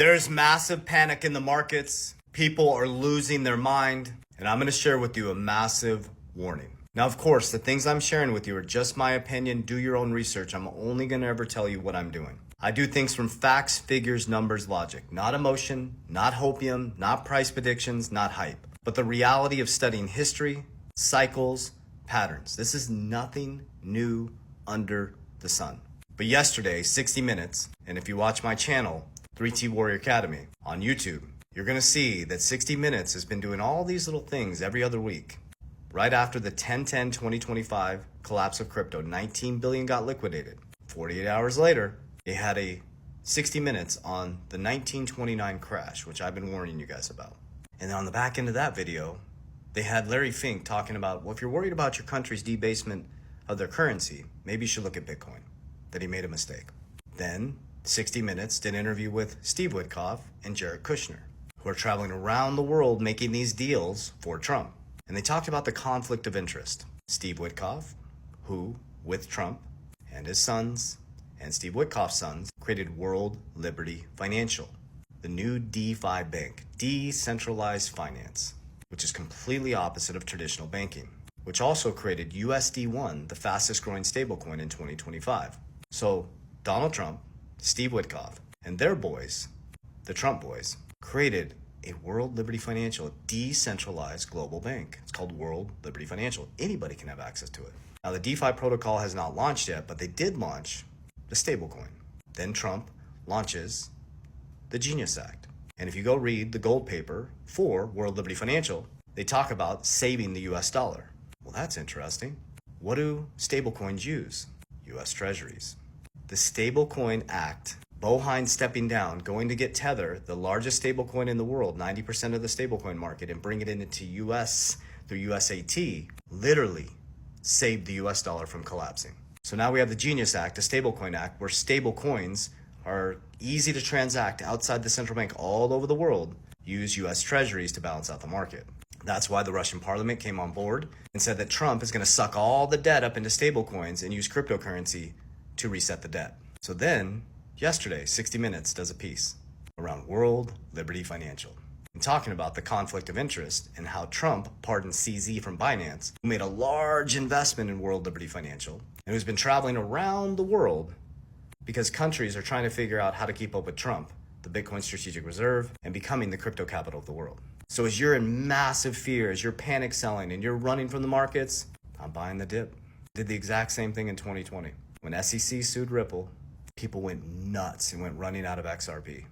There's massive panic in the markets. People are losing their mind. And I'm going to share with you a massive warning. Now, of course, the things I'm sharing with you are just my opinion. Do your own research. I'm only going to ever tell you what I'm doing. I do things from facts, figures, numbers, logic, not emotion, not hopium, not price predictions, not hype, but the reality of studying history, cycles, patterns. This is nothing new under the sun. But yesterday, 60 Minutes, and if you watch my channel, 3T Warrior Academy on YouTube, you're going to see that 60 Minutes has been doing all these little things every other week. Right after the 10/10/2025 collapse of crypto, 19 billion got liquidated. 48 hours later, they had a 60 Minutes on the 1929 crash, which I've been warning you guys about. And then on the back end of that video, they had Larry Fink talking about, well, if you're worried about your country's debasement of their currency, maybe you should look at Bitcoin, that he made a mistake. Then 60 Minutes did an interview with Steve Witkoff and Jared Kushner, who are traveling around the world making these deals for Trump. And they talked about the conflict of interest. Steve Witkoff, who, with Trump and his sons, and Steve Witkoff's sons, created World Liberty Financial, the new DeFi bank, decentralized finance, which is completely opposite of traditional banking, which also created USD1, the fastest growing stablecoin in 2025. So Donald Trump, Steve Witkoff, and their boys, the Trump boys, created a World Liberty Financial, decentralized global bank. It's called World Liberty Financial. Anybody can have access to it. Now, the DeFi protocol has not launched yet, but they did launch the stablecoin. Then Trump launches the Genius Act. And if you go read the gold paper for World Liberty Financial, they talk about saving the US dollar. Well, that's interesting. What do stablecoins use? US Treasuries. The Stablecoin Act, Boeheim stepping down, going to get Tether, the largest stablecoin in the world, 90% of the stablecoin market, and bring it into US through USAT, literally saved the US dollar from collapsing. So now we have the Genius Act, a stablecoin act, where stablecoins are easy to transact outside the central bank all over the world, use US Treasuries to balance out the market. That's why the Russian parliament came on board and said that Trump is going to suck all the debt up into stablecoins and use cryptocurrency to reset the debt. So then, yesterday, 60 Minutes does a piece around World Liberty Financial and talking about the conflict of interest and how Trump pardoned CZ from Binance, who made a large investment in World Liberty Financial and who's been traveling around the world because countries are trying to figure out how to keep up with Trump, the Bitcoin Strategic Reserve, and becoming the crypto capital of the world. So as you're in massive fear, as you're panic selling and you're running from the markets, I'm buying the dip. Did the exact same thing in 2020. When SEC sued Ripple, people went nuts and went running out of XRP.